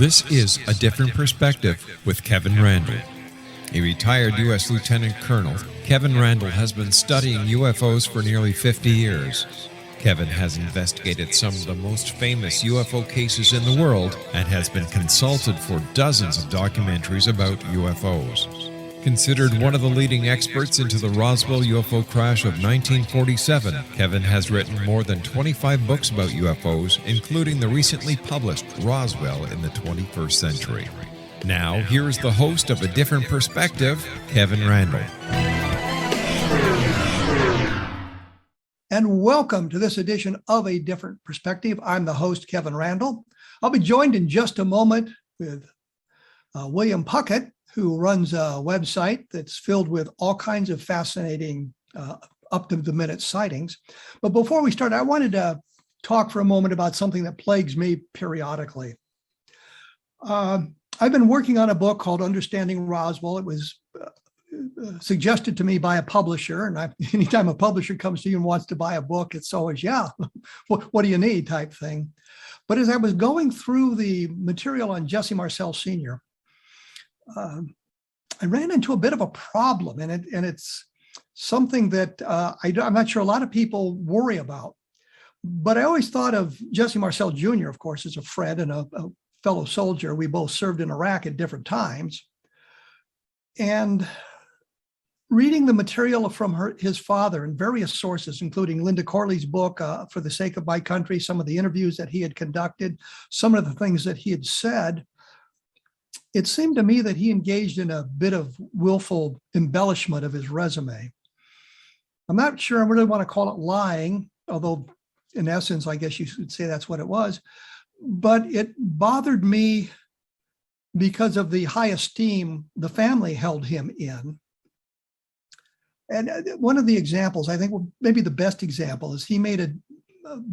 This is A Different Perspective with Kevin Randle. A retired U.S. Lieutenant Colonel, Kevin Randle has been studying UFOs for nearly 50 years. Kevin has investigated some of the most famous UFO cases in the world and has been consulted for dozens of documentaries about UFOs. Considered one of the leading experts into the Roswell UFO crash of 1947, Kevin has written more than 25 books about UFOs, including the recently published Roswell in the 21st Century. Now, here is the host of A Different Perspective, Kevin Randle. And welcome to this edition of A Different Perspective. I'm the host, Kevin Randle. I'll be joined in just a moment with William Puckett, who runs a website that's filled with all kinds of fascinating up-to-the-minute sightings. But before we start, I wanted to talk for a moment about something that plagues me periodically. I've been working on a book called Understanding Roswell. It was suggested to me by a publisher, and anytime a publisher comes to you and wants to buy a book, it's always, what do you need type thing. But as I was going through the material on Jesse Marcel Sr., I ran into a bit of a problem, and it's something that I'm not sure a lot of people worry about. But I always thought of Jesse Marcel Jr., of course, as a friend and a fellow soldier. We both served in Iraq at different times. And reading the material from his father in various sources, including Linda Corley's book, For the Sake of My Country, some of the interviews that he had conducted, some of the things that he had said, it seemed to me that he engaged in a bit of willful embellishment of his resume. I'm not sure I really want to call it lying, although in essence, I guess you could say that's what it was. But it bothered me because of the high esteem the family held him in. And one of the examples, I think maybe the best example, is he made a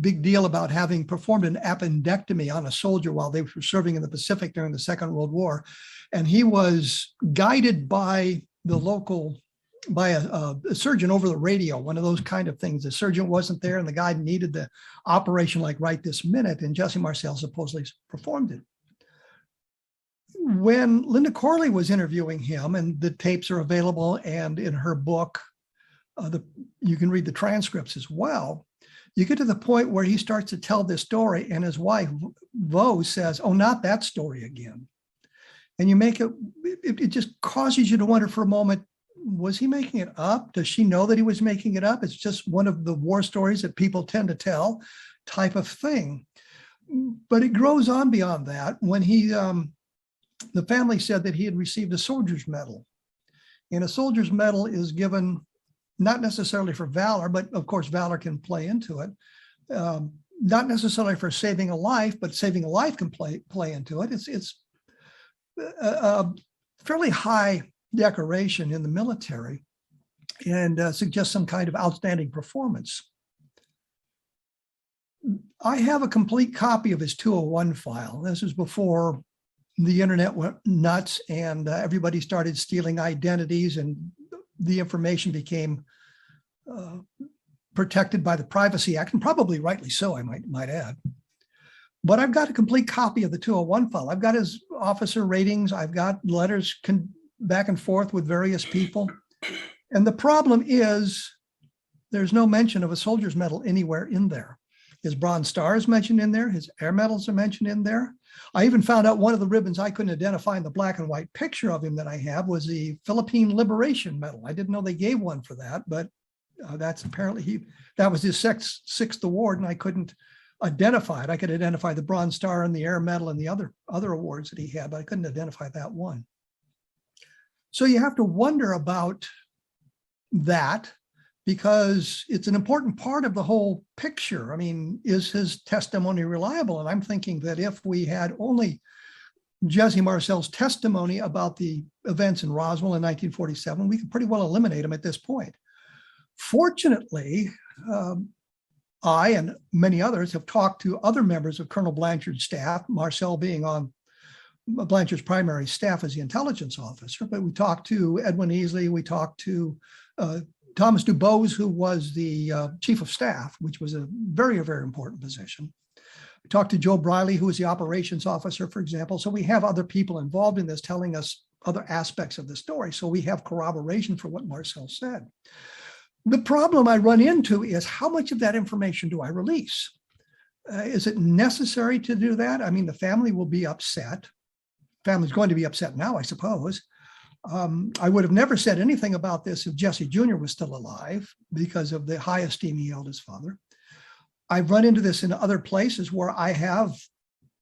big deal about having performed an appendectomy on a soldier while they were serving in the Pacific during the Second World War. And he was guided by a surgeon over the radio, one of those kind of things. The surgeon wasn't there and the guy needed the operation like right this minute, and Jesse Marcel supposedly performed it. When Linda Corley was interviewing him, and the tapes are available, and in her book, you can read the transcripts as well, you get to the point where he starts to tell this story, and his wife, Vo, says, "Oh, not that story again." And you make it just causes you to wonder for a moment, was he making it up? Does she know that he was making it up? It's just one of the war stories that people tend to tell type of thing. But it grows on beyond that when the family said that he had received a soldier's medal. And a soldier's medal is given not necessarily for valor, but of course, valor can play into it. Not necessarily for saving a life, but saving a life can play into it. It's a fairly high decoration in the military and suggests some kind of outstanding performance. I have a complete copy of his 201 file. This is before the internet went nuts and everybody started stealing identities, and the information became protected by the Privacy Act, and probably rightly so, I might add. But I've got a complete copy of the 201 file. I've got his officer ratings. I've got letters back and forth with various people. And the problem is there's no mention of a soldier's medal anywhere in there. His Bronze Star is mentioned in there. His air medals are mentioned in there. I even found out one of the ribbons I couldn't identify in the black and white picture of him that I have was the Philippine Liberation Medal. I didn't know they gave one for that, but that's apparently that was his sixth award, and I couldn't identify it. I could identify the Bronze Star and the Air Medal and the other awards that he had, but I couldn't identify that one. So you have to wonder about that, because it's an important part of the whole picture. I mean, is his testimony reliable? And I'm thinking that if we had only Jesse Marcel's testimony about the events in Roswell in 1947, we could pretty well eliminate him at this point. Fortunately, I and many others have talked to other members of Colonel Blanchard's staff, Marcel being on Blanchard's primary staff as the intelligence officer, but we talked to Edwin Easley, we talked to Thomas Dubose, who was the chief of staff, which was a very, very important position. We talked to Joe Briley, who was the operations officer, for example. So we have other people involved in this telling us other aspects of the story. So we have corroboration for what Marcel said. The problem I run into is how much of that information do I release? Is it necessary to do that? I mean, the family will be upset. Family's going to be upset now, I suppose. I would have never said anything about this if Jesse Jr. was still alive because of the high esteem he held his father. I've run into this in other places where I have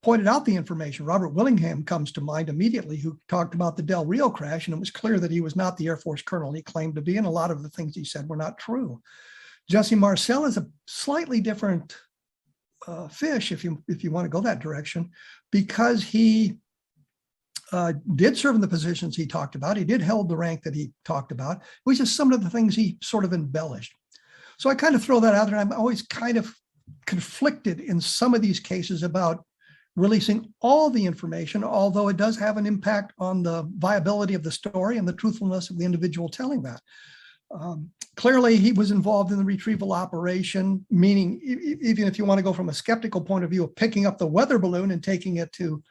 pointed out the information. Robert Willingham comes to mind immediately, who talked about the Del Rio crash, and it was clear that he was not the Air Force colonel he claimed to be, and a lot of the things he said were not true. Jesse Marcel is a slightly different fish, if you want to go that direction, because he did serve in the positions he talked about. He did hold the rank that he talked about. It was just some of the things he sort of embellished. So I kind of throw that out there. And I'm always kind of conflicted in some of these cases about releasing all the information, although it does have an impact on the viability of the story and the truthfulness of the individual telling that. Clearly, he was involved in the retrieval operation, meaning even if you want to go from a skeptical point of view of picking up the weather balloon and taking it to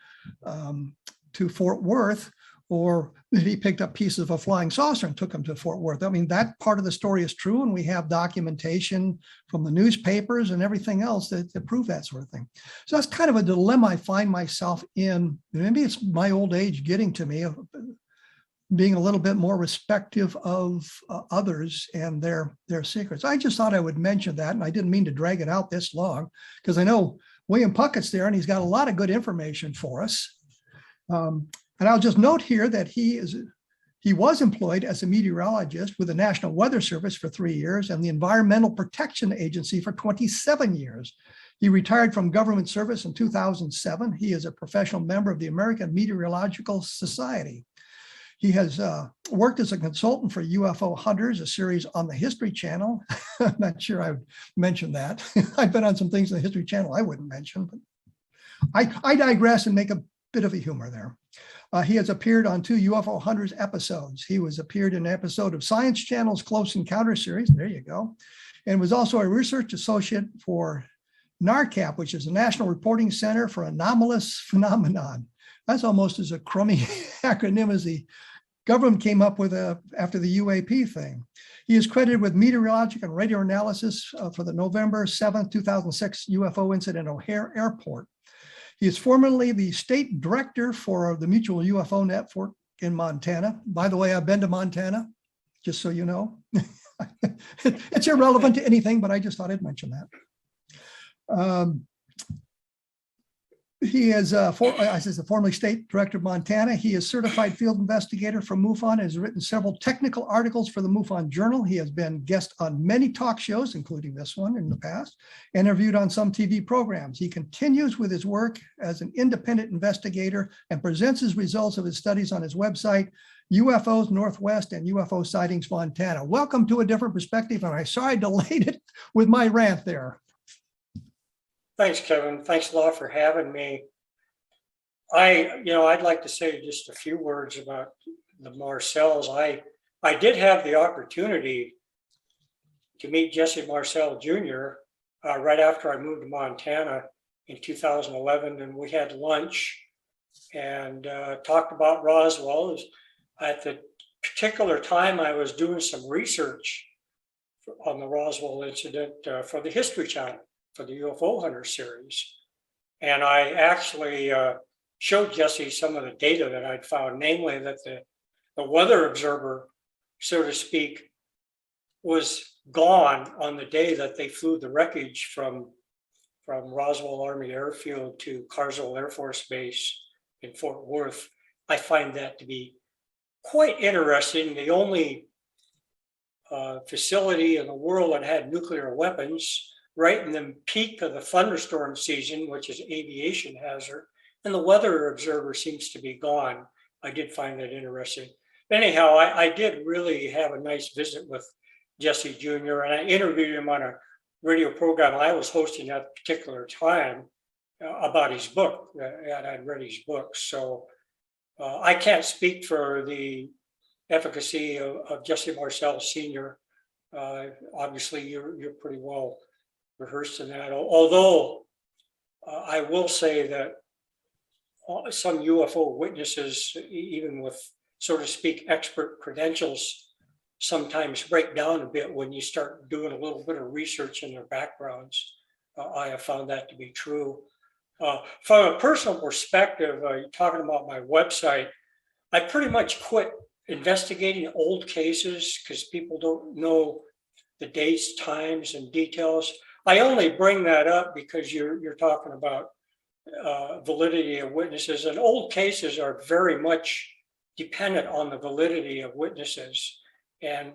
Fort Worth, or he picked up pieces of a flying saucer and took them to Fort Worth. I mean, that part of the story is true, and we have documentation from the newspapers and everything else that prove that sort of thing. So that's kind of a dilemma I find myself in. Maybe it's my old age getting to me, of being a little bit more respectful of others and their secrets. I just thought I would mention that, and I didn't mean to drag it out this long, because I know William Puckett's there, and he's got a lot of good information for us. And I'll just note here that he was employed as a meteorologist with the National Weather Service for 3 years and the Environmental Protection Agency for 27 years. He retired from government service in 2007. He is a professional member of the American Meteorological Society. He has worked as a consultant for UFO Hunters, a series on the History Channel. I'm not sure I would mention that. I've been on some things on the History Channel I wouldn't mention, but I digress and make a bit of a humor there. He has appeared on 2 UFO Hunters episodes. He appeared in an episode of Science Channel's Close Encounter series, there you go, and was also a research associate for NARCAP, which is the National Reporting Center for Anomalous Phenomena. That's almost as a crummy acronym as the government came up with after the UAP thing. He is credited with meteorologic and radio analysis for the November 7th, 2006 UFO incident at O'Hare Airport. He is formerly the state director for the Mutual UFO Network in Montana. By the way, I've been to Montana, just so you know. It's irrelevant to anything, but I just thought I'd mention that. He is formerly state director of Montana. He is certified field investigator for MUFON and has written several technical articles for the MUFON Journal. He has been guest on many talk shows, including this one in the past, and interviewed on some TV programs. He continues with his work as an independent investigator and presents his results of his studies on his website, UFOs Northwest and UFO Sightings Montana. Welcome to A Different Perspective, and I'm sorry I delayed it with my rant there. Thanks, Kevin. Thanks a lot for having me. I'd like to say just a few words about the Marcels. I did have the opportunity to meet Jesse Marcel Jr. Right after I moved to Montana in 2011, and we had lunch and talked about Roswell. At the particular time, I was doing some research on the Roswell incident for the History Channel, for the UFO Hunters series. And I actually showed Jesse some of the data that I'd found, namely that the weather observer, so to speak, was gone on the day that they flew the wreckage from Roswell Army Airfield to Carswell Air Force Base in Fort Worth. I find that to be quite interesting. The only facility in the world that had nuclear weapons right in the peak of the thunderstorm season, which is aviation hazard, and the weather observer seems to be gone. I did find that interesting. Anyhow, I did really have a nice visit with Jesse Jr., and I interviewed him on a radio program I was hosting at a particular time about his book, and I'd read his book. So I can't speak for the efficacy of Jesse Marcel Sr. Obviously, you're pretty well rehearsed in that. Although I will say that some UFO witnesses, even with, so to speak, expert credentials, sometimes break down a bit when you start doing a little bit of research in their backgrounds. I have found that to be true. From a personal perspective, talking about my website, I pretty much quit investigating old cases because people don't know the dates, times, and details. I only bring that up because you're talking about validity of witnesses, and old cases are very much dependent on the validity of witnesses. And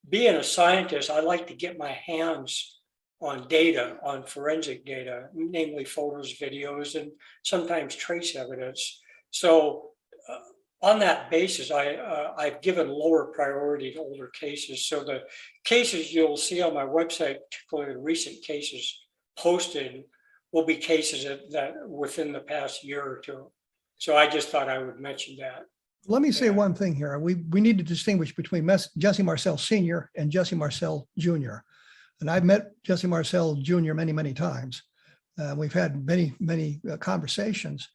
being a scientist, I like to get my hands on data, on forensic data, namely photos, videos, and sometimes trace evidence. So on that basis, I've given lower priority to older cases. So the cases you'll see on my website, particularly the recent cases posted, will be cases that within the past year or two. So I just thought I would mention that. Let me say one thing here. We need to distinguish between Jesse Marcel Sr. and Jesse Marcel Jr. And I've met Jesse Marcel Jr. many, many times. We've had many, many conversations,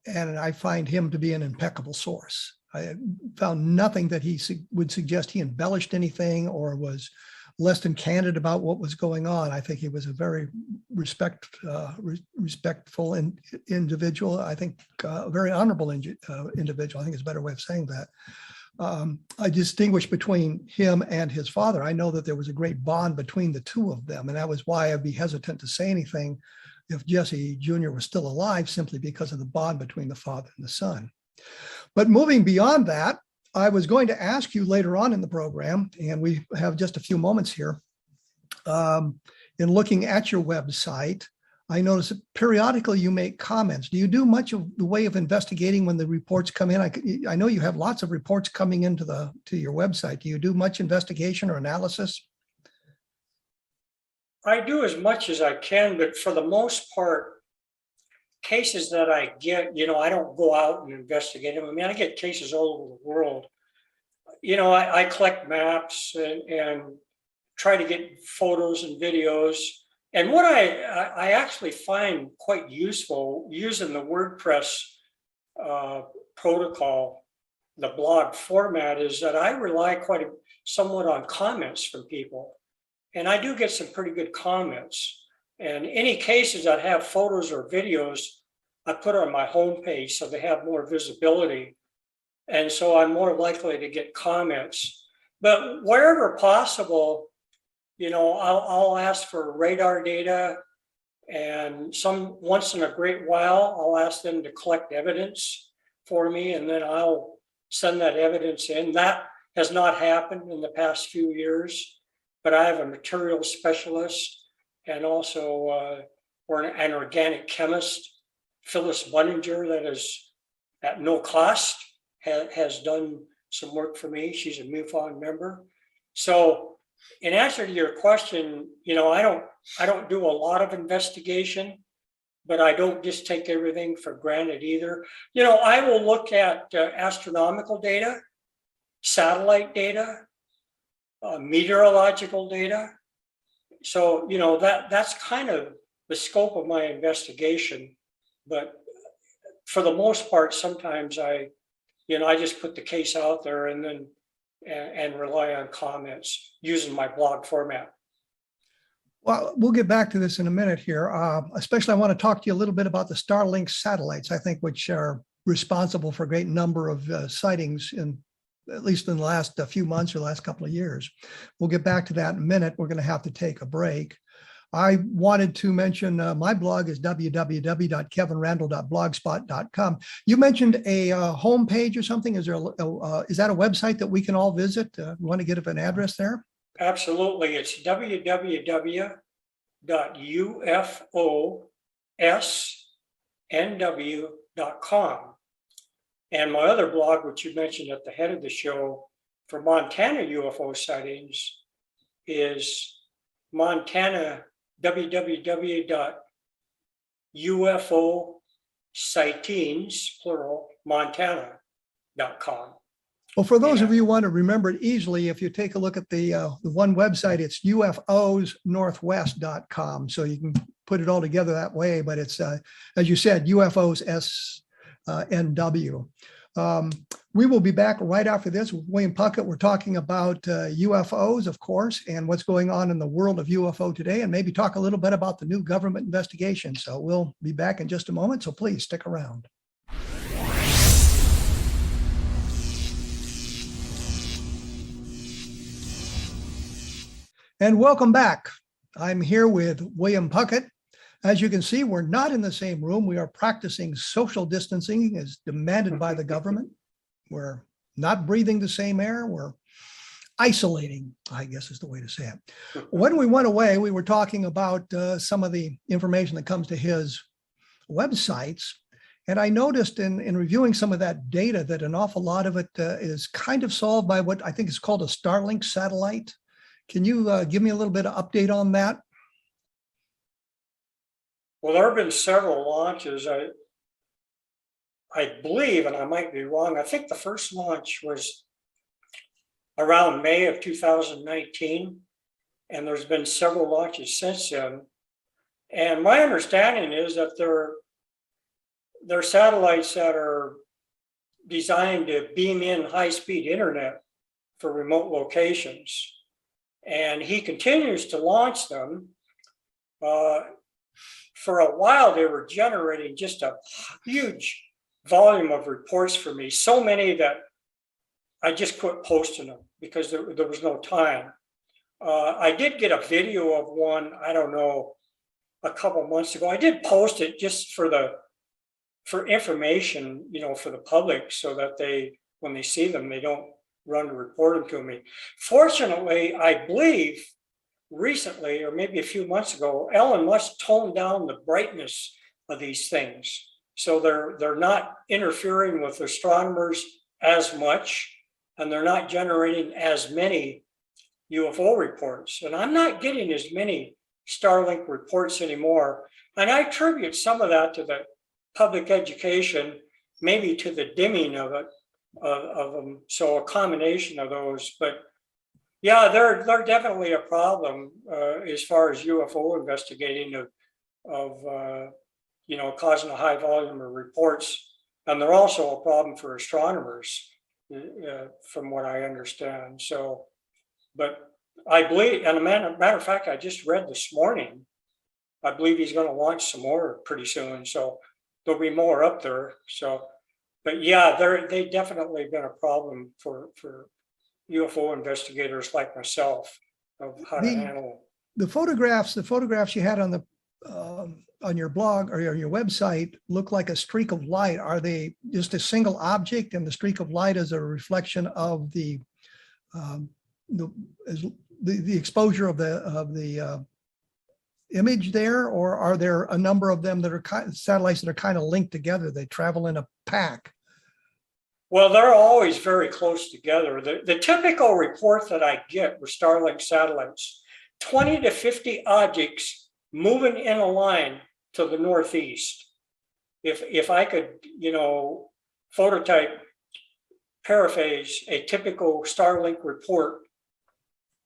and I find him to be an impeccable source. I found nothing that he would suggest he embellished anything or was less than candid about what was going on. I think he was a very respectful individual. I think a very honorable individual. I think is a better way of saying that. I distinguish between him and his father. I know that there was a great bond between the two of them, and that was why I'd be hesitant to say anything if Jesse Jr. was still alive, simply because of the bond between the father and the son. But moving beyond that, I was going to ask you later on in the program, and we have just a few moments here, in looking at your website, I notice that periodically you make comments. Do you do much of the way of investigating when the reports come in? I know you have lots of reports coming into to your website. Do you do much investigation or analysis? I do as much as I can, but for the most part, cases that I get, I don't go out and investigate them. I mean, I get cases all over the world. I collect maps and try to get photos and videos. And what I actually find quite useful using the WordPress protocol, the blog format, is that I rely somewhat on comments from people. And I do get some pretty good comments. And any cases that have photos or videos, I put on my homepage so they have more visibility. And so I'm more likely to get comments. But wherever possible, I'll ask for radar data, and once in a great while, I'll ask them to collect evidence for me, and then I'll send that evidence in. That has not happened in the past few years, but I have a material specialist and also an organic chemist, Phyllis Bunninger, that is at no cost, has done some work for me. She's a MUFON member. So in answer to your question, I don't do a lot of investigation, but I don't just take everything for granted either. I will look at astronomical data, satellite data, meteorological data. So, that's kind of the scope of my investigation. But for the most part, sometimes I just put the case out there and then and rely on comments using my blog format. Well, we'll get back to this in a minute here. Especially, I want to talk to you a little bit about the Starlink satellites, I think, which are responsible for a great number of sightings at least in the last few months or the last couple of years. We'll get back to that in a minute. We're going to have to take a break. I wanted to mention my blog is www.kevinrandle.blogspot.com. You mentioned a homepage or something. Is that a website that we can all visit? You want to get an address there? Absolutely. It's www.ufosnw.com. And my other blog, which you mentioned at the head of the show, for Montana UFO sightings, is www.ufo-sightings, plural, Montana.com. Well, for those of you who want to remember it easily, if you take a look at the one website, it's ufosnorthwest.com. So you can put it all together that way, but it's, as you said, UFOs SNW. We will be back right after this with William Puckett. We're talking about UFOs, of course, and what's going on in the world of UFO today, and maybe talk a little bit about the new government investigation. So we'll be back in just a moment, so please stick around. And welcome back. I'm here with William Puckett. As you can see, we're not in the same room. We are practicing social distancing as demanded by the government. We're not breathing the same air. We're isolating, I guess is the way to say it. When we went away, we were talking about some of the information that comes to his websites. And I noticed in reviewing some of that data that an awful lot of it is kind of solved by what I think is called a Starlink satellite. Can you give me a little bit of update on that? Well, there have been several launches. I believe, and I might be wrong, I think the first launch was around May of 2019, and there's been several launches since then. And my understanding is that they're satellites that are designed to beam in high-speed internet for remote locations. And he continues to launch them. For a while, they were generating just a huge volume of reports for me, so many that I just quit posting them because there was no time. I did get a video of one, I don't know, a couple months ago. I did post it just for information, for the public, so that when they see them, they don't run to report them to me. Fortunately, I believe recently, or maybe a few months ago, Elon Musk toned down the brightness of these things. So they're not interfering with astronomers as much, and they're not generating as many UFO reports. And I'm not getting as many Starlink reports anymore. And I attribute some of that to the public education, maybe to the dimming of it, of them. So a combination of those. But yeah, they're definitely a problem as far as UFO investigating of causing a high volume of reports. And they're also a problem for astronomers, from what I understand. So, but I believe, and a matter of fact, I just read this morning, I believe he's going to launch some more pretty soon. So there'll be more up there. So, but yeah, they definitely been a problem for UFO investigators like myself of how to handle the photographs you had on the on your blog or your website look like a streak of light. Are they just a single object, and the streak of light is a reflection of the exposure of the image there, or are there a number of them that are satellites that are kind of linked together? They travel in a pack. Well, they're always very close together. The typical report that I get with Starlink satellites, 20 to 50 objects moving in a line to the northeast. If I could, paraphrase a typical Starlink report,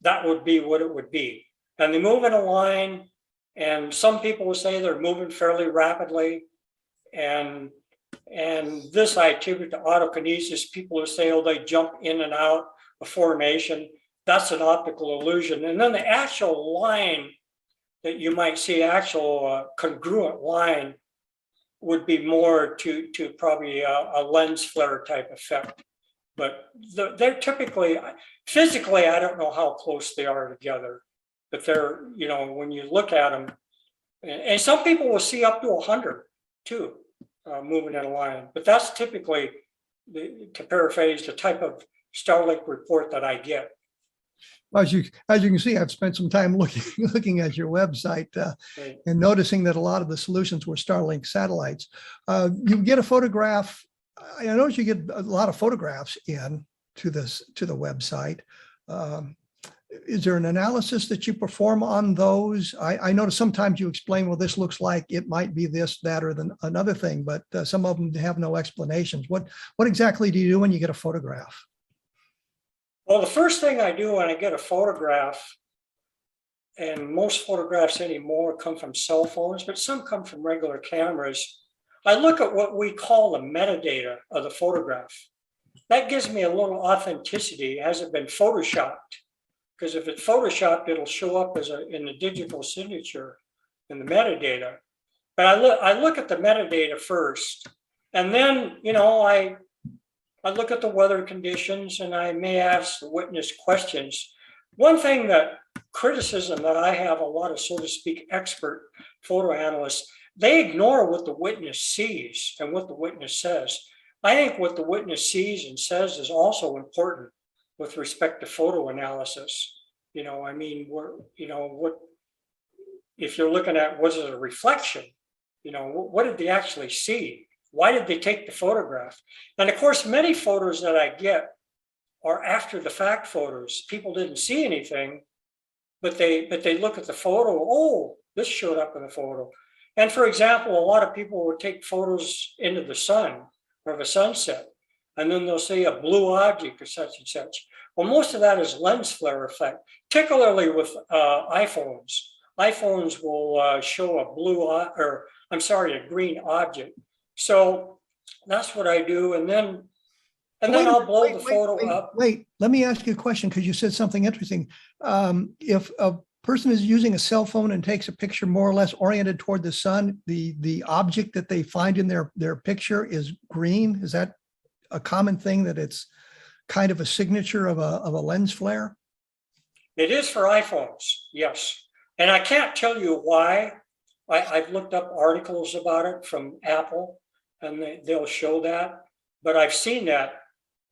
that would be what it would be. And they move in a line, and some people will say they're moving fairly rapidly. And this I attribute to autokinesis. People who say, oh, they jump in and out of formation. That's an optical illusion. And then the actual line that you might see, actual congruent line, would be more to probably a lens flare type effect. But they're typically, physically, I don't know how close they are together, but they're, when you look at them, and some people will see up to 100 too, moving in a line. But that's typically, to paraphrase, the type of Starlink report that I get. As you can see, I've spent some time looking at your website and noticing that a lot of the solutions were Starlink satellites. You get a photograph. I notice you get a lot of photographs in to the website. Is there an analysis that you perform on those? I notice sometimes you explain, well, this looks like it might be this, that, or another thing, but some of them have no explanations. What exactly do you do when you get a photograph? Well, the first thing I do when I get a photograph, and most photographs anymore come from cell phones, but some come from regular cameras. I look at what we call the metadata of the photograph. That gives me a little authenticity. Has it been photoshopped? Because if it's photoshopped, it'll show up as in the digital signature in the metadata. But I look at the metadata first, and then I look at the weather conditions, and I may ask the witness questions. One thing that criticism that I have a lot of, so to speak, expert photo analysts, they ignore what the witness sees and what the witness says. I think what the witness sees and says is also important with respect to photo analysis. I mean, what if you're looking at, was it a reflection? What did they actually see? Why did they take the photograph? And of course, many photos that I get are after the fact photos. People didn't see anything, but they look at the photo. Oh, this showed up in the photo. And for example, a lot of people would take photos into the sun or of a sunset, and then they'll see a blue object or such and such. Well, most of that is lens flare effect, particularly with iPhones. iPhones will show a green object. So that's what I do, and then I'll blow the photo up. Wait, let me ask you a question, because you said something interesting. If a person is using a cell phone and takes a picture more or less oriented toward the sun, the object that they find in their picture is green. Is that a common thing, that it's kind of a signature of a lens flare? It is for iPhones, yes. And I can't tell you why. I've looked up articles about it from Apple, and they'll show that, but I've seen that.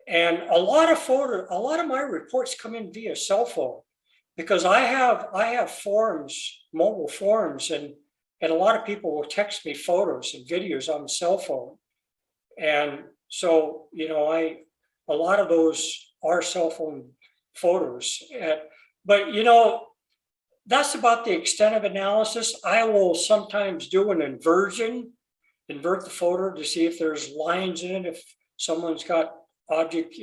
And a lot of my reports come in via cell phone, because I have forums, mobile forums, and a lot of people will text me photos and videos on the cell phone. And so, a lot of those are cell phone photos. But, that's about the extent of analysis. I will sometimes do an invert the photo to see if there's lines in it, if someone's got object,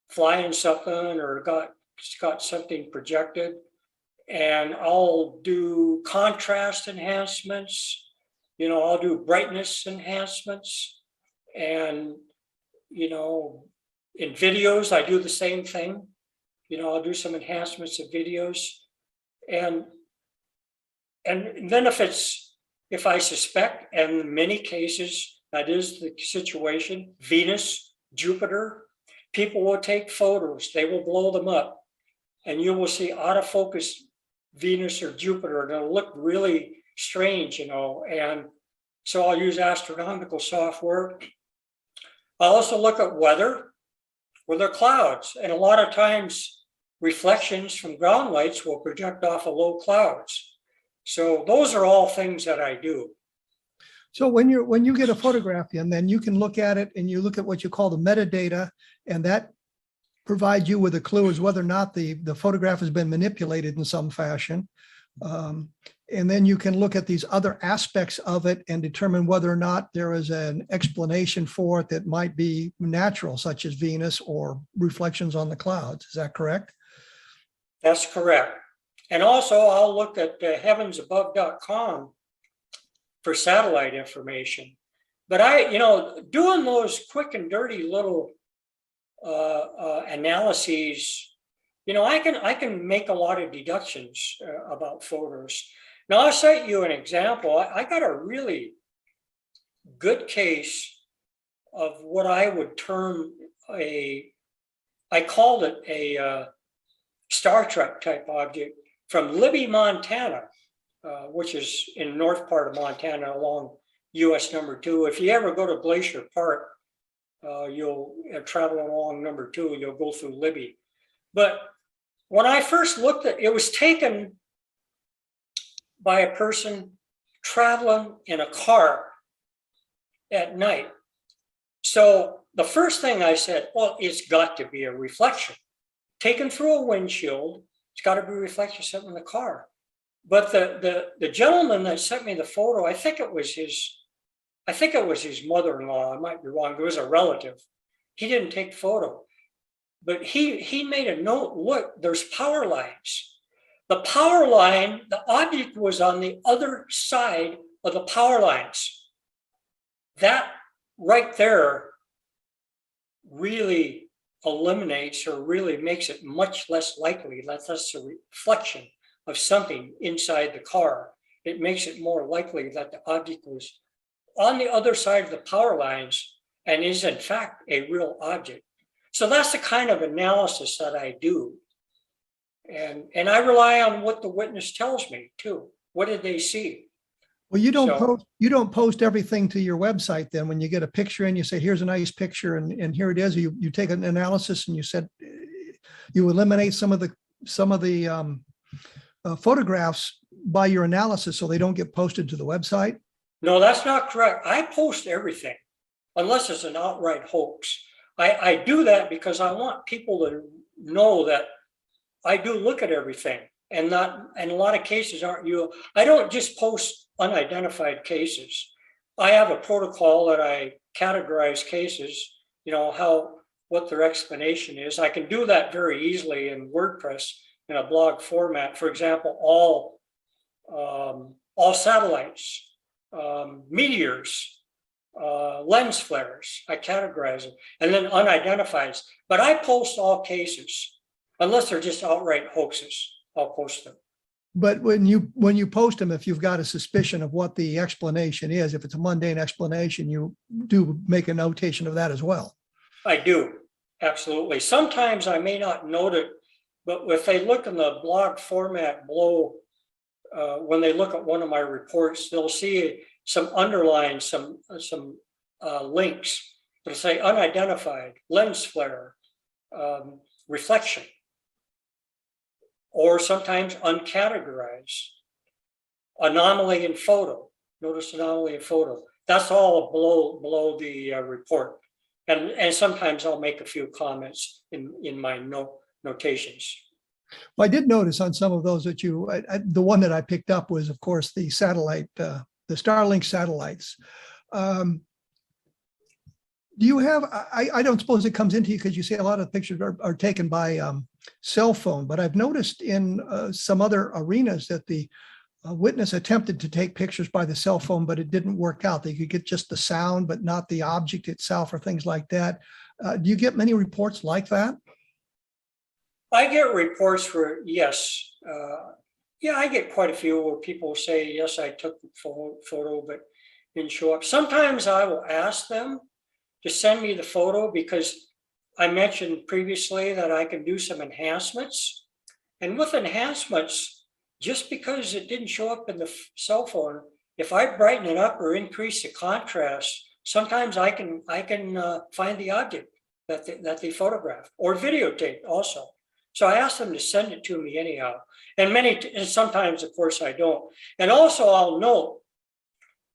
flying something or got something projected. And I'll do contrast enhancements, I'll do brightness enhancements. And, in videos, I do the same thing. I'll do some enhancements of videos. And then if I suspect, and in many cases, that is the situation, Venus, Jupiter, people will take photos, they will blow them up, and you will see out of focus Venus or Jupiter, and it'll look really strange, and so I'll use astronomical software. I also look at weather clouds, and a lot of times reflections from ground lights will project off of low clouds. So those are all things that I do. So when you get a photograph in, then you can look at it, and you look at what you call the metadata, and that provides you with a clue as whether or not the photograph has been manipulated in some fashion. And then you can look at these other aspects of it and determine whether or not there is an explanation for it that might be natural, such as Venus or reflections on the clouds. Is that correct? That's correct. And also I'll look at heavensabove.com for satellite information. But doing those quick and dirty little analyses, I can make a lot of deductions about photos. Now, I'll cite you an example. I got a really good case of what I would term I called it a Star Trek type object from Libby, Montana, which is in the north part of Montana along US number 2. If you ever go to Glacier Park, you'll travel along number 2, you'll go through Libby. But when I first looked at it, it was taken by a person traveling in a car at night. So the first thing I said, well, it's got to be a reflection. Taken through a windshield, it's got to be a reflection sitting in the car. But the gentleman that sent me the photo, I think it was his mother-in-law, I might be wrong, it was a relative. He didn't take the photo. But he made a note, look, there's power lines. The power line, the object was on the other side of the power lines. That right there really eliminates or really makes it much less likely that that's a reflection of something inside the car. It makes it more likely that the object was on the other side of the power lines and is in fact a real object. So that's the kind of analysis that I do. And I rely on what the witness tells me too. What did they see? Well, you don't So- post everything to your website then. When you get a picture and you say, here's a nice picture and here it is, you take an analysis and you said you eliminate some of the photographs by your analysis so they don't get posted to the website. No, that's not correct. I post everything unless it's an outright hoax. I do that because I want people to know that I do look at everything, and a lot of cases I don't just post unidentified cases. I have a protocol that I categorize cases, what their explanation is. I can do that very easily in WordPress in a blog format. For example, all satellites, meteors, lens flares, I categorize them, and then unidentified. But I post all cases, unless they're just outright hoaxes. I'll post them. But when you post them, if you've got a suspicion of what the explanation is, if it's a mundane explanation, you do make a notation of that as well. I do, absolutely. Sometimes I may not note it, but if they look in the blog format below, when they look at one of my reports, they'll see some underlines, some links. It'll say unidentified, lens flare, reflection, or sometimes uncategorized, anomaly in photo. Notice anomaly in photo. That's all below the report. And sometimes I'll make a few comments in my notations. Well, I did notice on some of those that the one that I picked up was, of course, the satellite, the Starlink satellites. Do you have, I don't suppose it comes into you because you say a lot of pictures are taken by cell phone, but I've noticed in some other arenas that the witness attempted to take pictures by the cell phone, but it didn't work out. They could get just the sound, but not the object itself or things like that. Do you get many reports like that? I get reports where, yes. I get quite a few where people say, yes, I took the photo, but didn't show up. Sometimes I will ask them to send me the photo because I mentioned previously that I can do some enhancements. And with enhancements, just because it didn't show up in the cell phone, if I brighten it up or increase the contrast, sometimes I can find the object that they photographed or videotaped also. So I ask them to send it to me anyhow. And sometimes, of course, I don't. And also I'll note,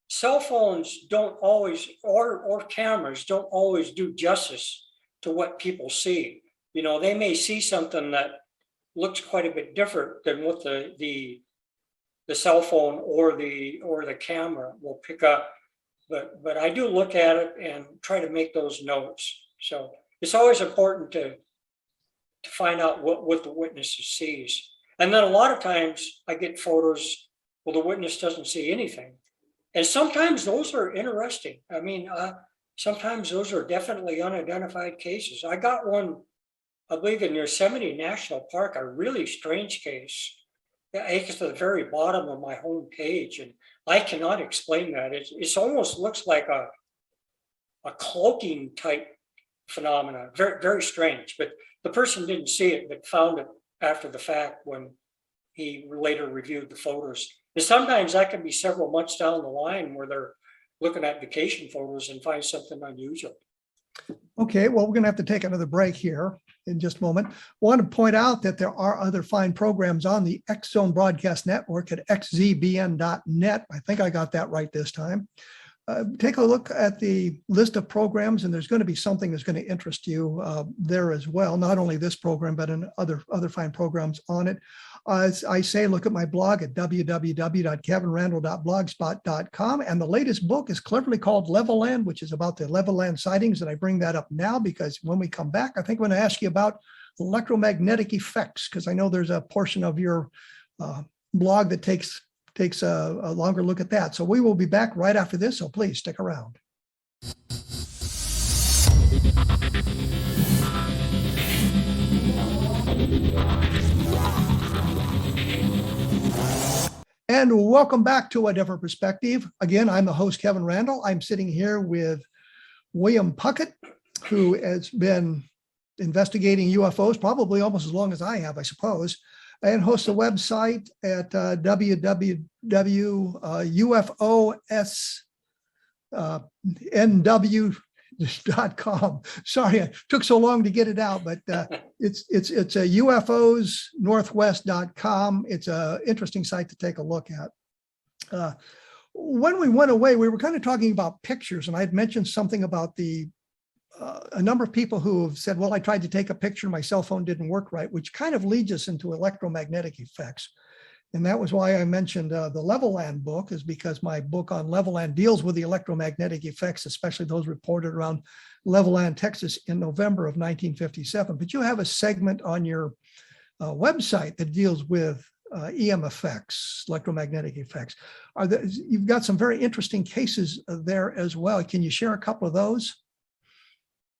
cell phones don't always, or cameras don't always do justice to what people see. They may see something that looks quite a bit different than what the cell phone or the camera will pick up. But I do look at it and try to make those notes. So it's always important to find out what the witness sees. And then a lot of times I get photos where the witness doesn't see anything. And sometimes those are interesting. I mean, sometimes those are definitely unidentified cases. I got one, I believe in Yosemite National Park, a really strange case. It's at the very bottom of my home page, and I cannot explain that. It almost looks like a cloaking type phenomena, very, very strange. But the person didn't see it, but found it after the fact when he later reviewed the photos. And sometimes that can be several months down the line where they're looking at vacation photos and find something unusual. Okay, well, we're going to have to take another break here in just a moment. I want to point out that there are other fine programs on the X Zone Broadcast Network at xzbn.net. I think I got that right this time. Take a look at the list of programs, and there's going to be something that's going to interest you there as well. Not only this program, but in other fine programs on it. As I say, look at my blog at www.kevinrandle.blogspot.com. And the latest book is cleverly called Level Land, which is about the level land sightings. And I bring that up now because when we come back, I think I'm going to ask you about electromagnetic effects, because I know there's a portion of your blog that takes a longer look at that. So we will be back right after this. So please stick around. And welcome back to A Different Perspective. Again, I'm the host, Kevin Randle. I'm sitting here with William Puckett, who has been investigating UFOs probably almost as long as I have, I suppose, and hosts a website at www.ufosnw.com. Sorry, it took so long to get it out, but it's a ufosnorthwest.com. It's an interesting site to take a look at. When we went away, we were kind of talking about pictures, and I had mentioned something about a number of people who have said, well, I tried to take a picture, my cell phone didn't work right, which kind of leads us into electromagnetic effects. And that was why I mentioned the Levelland book, is because my book on Levelland deals with the electromagnetic effects, especially those reported around Levelland, Texas in November of 1957. But you have a segment on your website that deals with EM effects, electromagnetic effects. You've got some very interesting cases there as well. Can you share a couple of those?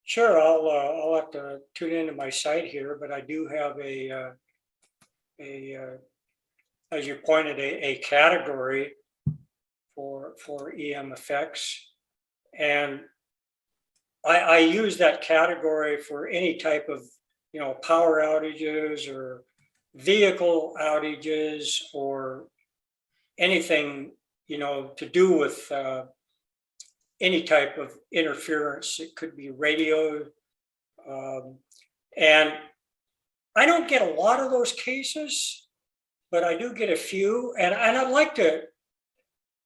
Sure, I'll have to tune into my site here, but I do have as you pointed, a category for EM effects, and I use that category for any type of power outages or vehicle outages or anything to do with any type of interference. It could be radio. And I don't get a lot of those cases, but I do get a few. And I'd like to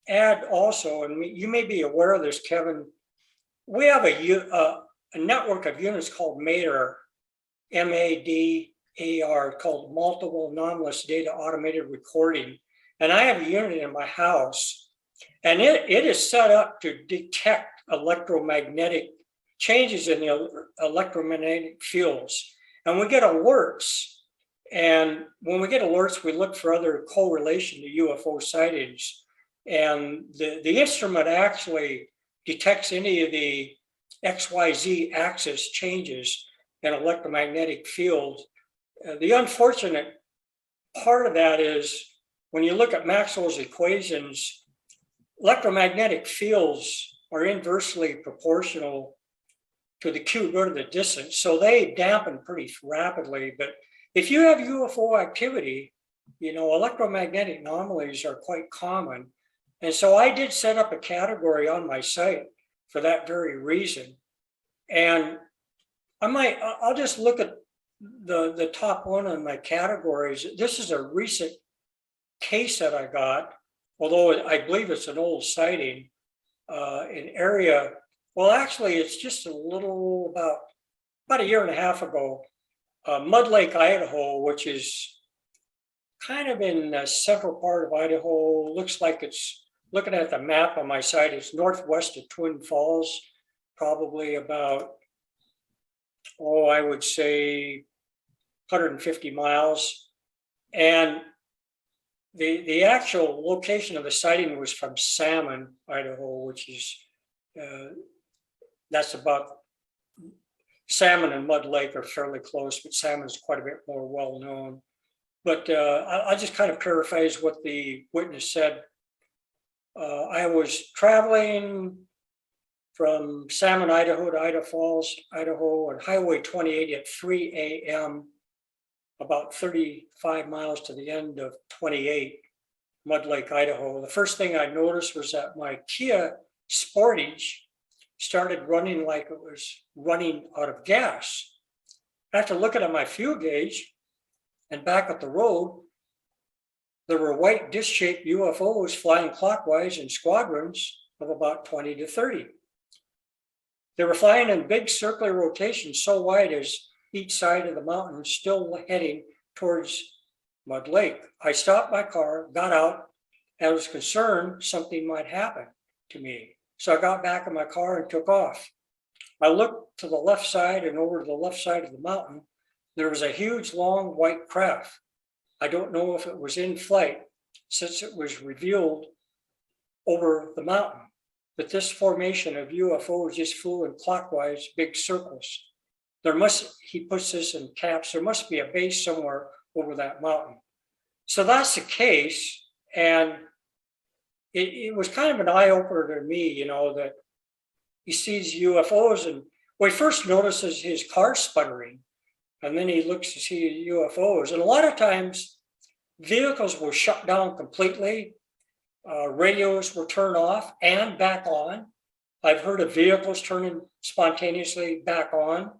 add also, and you may be aware of this, Kevin, we have a network of units called MADAR, MADAR, called Multiple Anomalous Data Automated Recording. And I have a unit in my house, and it is set up to detect electromagnetic changes in the electromagnetic fields. And we get alerts. And when we get alerts, we look for other correlation to UFO sightings. And the instrument actually detects any of the XYZ axis changes in electromagnetic fields. The unfortunate part of that is when you look at Maxwell's equations, electromagnetic fields are inversely proportional to the cube root of the distance. So they dampen pretty rapidly. But if you have UFO activity, electromagnetic anomalies are quite common. And so I did set up a category on my site for that very reason. And I'll just look at the top one on my categories. This is a recent case that I got, although I believe it's an old sighting in area. Well, actually, it's just a little about a year and a half ago. Mud Lake, Idaho, which is kind of in the central part of Idaho. Looks like it's, looking at the map on my site, it's northwest of Twin Falls, probably about, I would say 150 miles. And the actual location of the sighting was from Salmon, Idaho, which is, that's about, Salmon and Mud Lake are fairly close, but Salmon is quite a bit more well known. But I'll just kind of paraphrase what the witness said. I was traveling from Salmon, Idaho to Idaho Falls, Idaho on Highway 28 at 3 a.m., about 35 miles to the end of 28, Mud Lake, Idaho. The first thing I noticed was that my Kia Sportage started running like it was running out of gas. After looking at my fuel gauge and back at the road, there were white disc-shaped UFOs flying clockwise in squadrons of about 20 to 30. They were flying in big circular rotations so wide as each side of the mountain, still heading towards Mud Lake. I stopped my car, got out, and was concerned something might happen to me. So I got back in my car and took off. I looked to the left side, and over to the left side of the mountain, there was a huge, long white craft. I don't know if it was in flight since it was revealed over the mountain. But this formation of UFOs just flew in clockwise big circles. He puts this in caps, there must be a base somewhere over that mountain. So that's the case. And it was kind of an eye-opener to me, you know, that he sees UFOs, and well, he first notices his car sputtering, and then he looks to see UFOs. And a lot of times vehicles were shut down completely. Radios were turned off and back on. I've heard of vehicles turning spontaneously back on.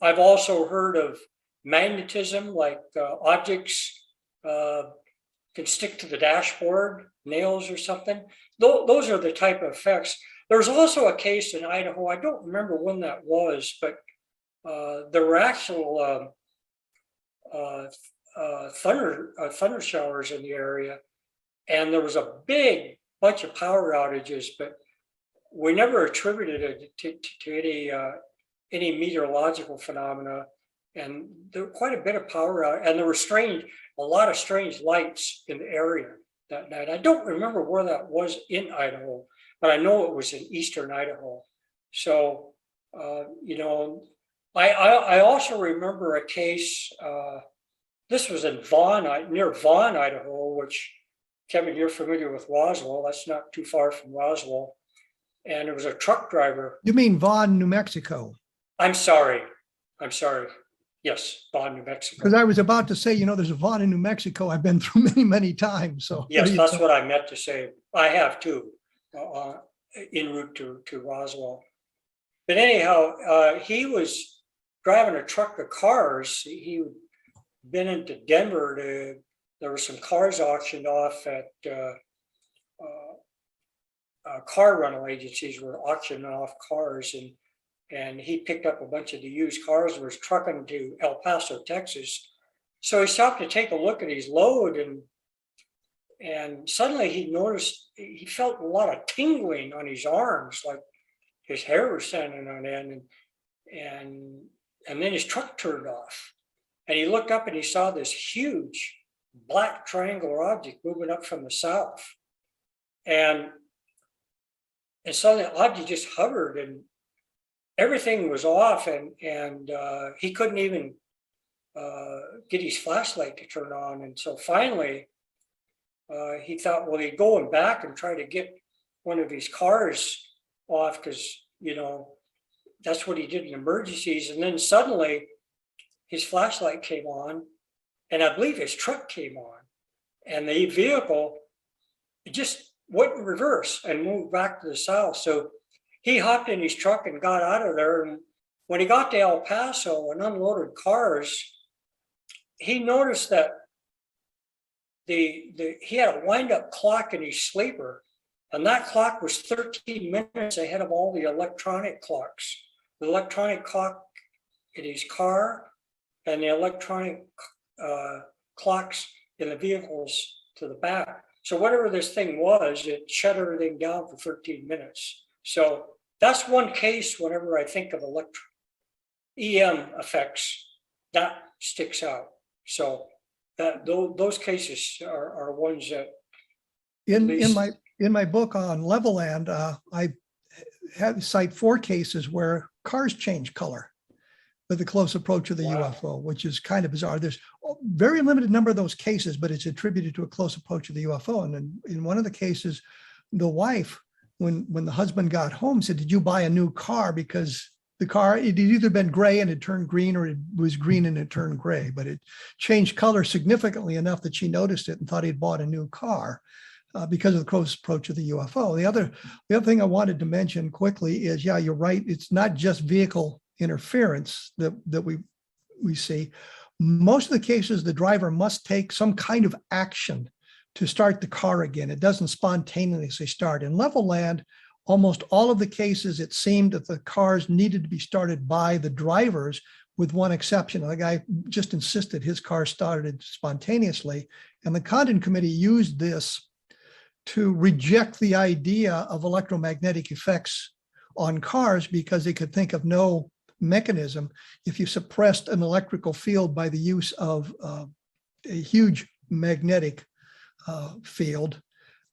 I've also heard of magnetism, like objects can stick to the dashboard, nails or something. Those are the type of effects. There's also a case in Idaho, I don't remember when that was, but there were actual thunder showers in the area. And there was a big bunch of power outages, but we never attributed it to any meteorological phenomena. And there were quite a bit of power out, and there were a lot of strange lights in the area that night. I don't remember where that was in Idaho, but I know it was in eastern Idaho. So, you know, I also remember a case, this was in near Vaughan, Idaho, which, Kevin, you're familiar with Roswell. That's not too far from Roswell. And it was a truck driver. You mean Vaughan, New Mexico? I'm sorry. Yes, Vaughan, New Mexico. Because I was about to say, you know, there's a Vaughan in New Mexico I've been through many, many times. So yes, that's what I meant to say. I have too, en route to Roswell. But anyhow, he was driving a truck of cars. He'd been into Denver there were some cars auctioned off at car rental agencies were auctioning off cars, and he picked up a bunch of the used cars and was trucking to El Paso, Texas. So he stopped to take a look at his load, and suddenly he felt a lot of tingling on his arms, like his hair was standing on end, and then his truck turned off, and he looked up and he saw this huge black triangular object moving up from the south, and so the object just hovered, and everything was off, and he couldn't even get his flashlight to turn on. And so finally, he thought, well, he'd go back and try to get one of his cars off, because, you know, that's what he did in emergencies. And then suddenly his flashlight came on, and I believe his truck came on, and the vehicle just went in reverse and moved back to the south. So he hopped in his truck and got out of there. And when he got to El Paso and unloaded cars, he noticed that he had a wind-up clock in his sleeper, and that clock was 13 minutes ahead of all the electronic clocks. The electronic clock in his car and the electronic clocks in the vehicles to the back. So whatever this thing was, it shut everything down for 13 minutes. So that's one case. Whenever I think of EM effects, that sticks out. So those cases are ones that in my book on Levelland, I cite 4 cases where cars change color with the close approach of the UFO, which is kind of bizarre. There's a very limited number of those cases, but it's attributed to a close approach of the UFO. And in one of the cases, the wife, when the husband got home, said, "Did you buy a new car?" Because the car, it had either been gray and it turned green, or it was green and it turned gray, but it changed color significantly enough that she noticed it and thought he'd bought a new car because of the close approach of the UFO. The other thing I wanted to mention quickly is, yeah, you're right. It's not just vehicle interference that we see. Most of the cases, the driver must take some kind of action to start the car again. It doesn't spontaneously start. In Levelland, almost all of the cases, it seemed that the cars needed to be started by the drivers, with one exception. The guy just insisted his car started spontaneously. And the Condon Committee used this to reject the idea of electromagnetic effects on cars, because they could think of no mechanism if you suppressed an electrical field by the use of a huge magnetic field,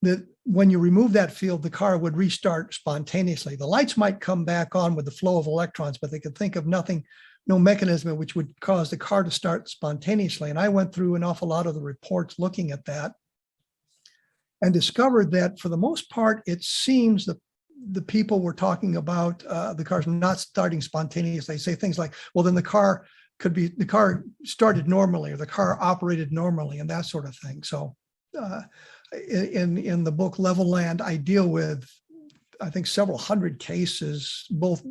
that when you remove that field, the car would restart spontaneously. The lights might come back on with the flow of electrons, but they could think of nothing, no mechanism which would cause the car to start spontaneously. And I went through an awful lot of the reports looking at that and discovered that for the most part, it seems that the people were talking about the cars not starting spontaneously. They say things like, well, then the car started normally, or the car operated normally, and that sort of thing. So in the book Level Land, I deal with, I think, several hundred cases, both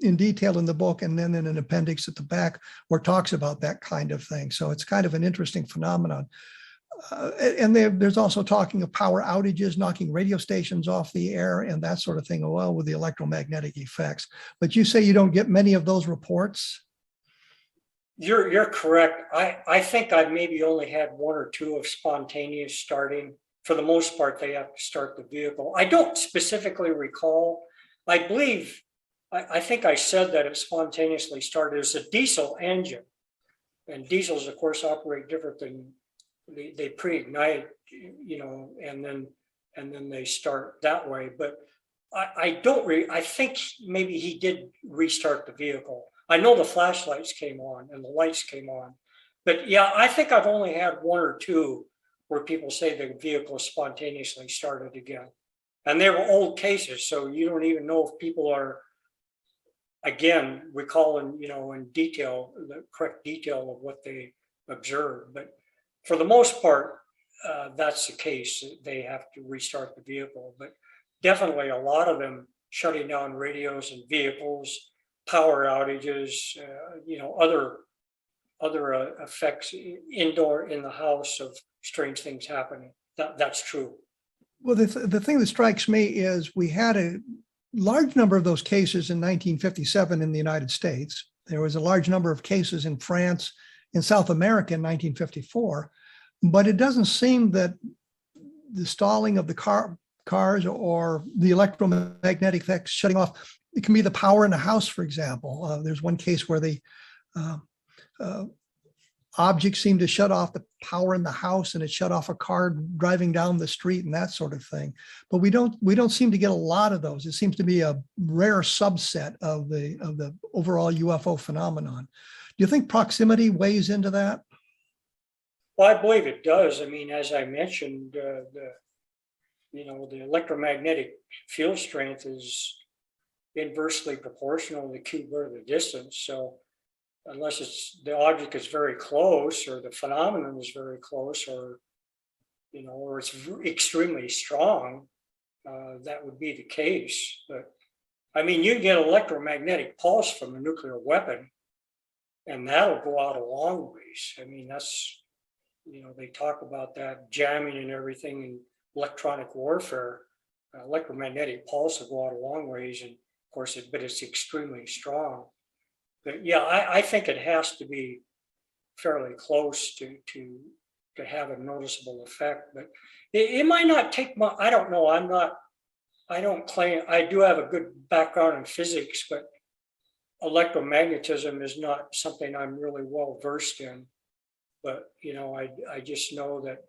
in detail in the book and then in an appendix at the back where it talks about that kind of thing. So it's kind of an interesting phenomenon. And there's also talking of power outages, knocking radio stations off the air and that sort of thing, well, with the electromagnetic effects. But you say you don't get many of those reports? You're correct. I think I maybe only had one or two of spontaneous starting. For the most part, they have to start the vehicle. I don't specifically recall. I believe, I think I said that it spontaneously started as a diesel engine. And diesels, of course, operate different than, they pre-ignite, and then they start that way. But I think maybe he did restart the vehicle. I know the flashlights came on and the lights came on. But yeah, I think I've only had one or two where people say the vehicle spontaneously started again. And they were old cases, so you don't even know if people are, again, recalling, in detail, the correct detail of what they observed. But for the most part, that's the case. They have to restart the vehicle. But definitely a lot of them shutting down radios and vehicles, power outages, other effects indoor in the house of strange things happening. That's true. Well, the thing that strikes me is we had a large number of those cases in 1957 in the United States. There was a large number of cases in France, in South America in 1954, but it doesn't seem that the stalling of the cars or the electromagnetic effects shutting off, it can be the power in the house, for example. There's one case where the object seemed to shut off the power in the house, and it shut off a car driving down the street and that sort of thing. But we don't seem to get a lot of those. It seems to be a rare subset of the overall UFO phenomenon. Do you think proximity weighs into that? Well, I believe it does. I mean, as I mentioned, the electromagnetic field strength is inversely proportional to the cube root of the distance. So unless the object is very close, or the phenomenon is very close, or it's extremely strong, that would be the case. But I mean, you get electromagnetic pulse from a nuclear weapon, and that'll go out a long ways. I mean, that's, they talk about that jamming and everything in electronic warfare. Electromagnetic pulse will go out a long ways, and of course, but it's extremely strong. But yeah, I think it has to be fairly close to have a noticeable effect. But it might not take much. I don't know. I don't claim. I do have a good background in physics, but electromagnetism is not something I'm really well versed in. But I just know that,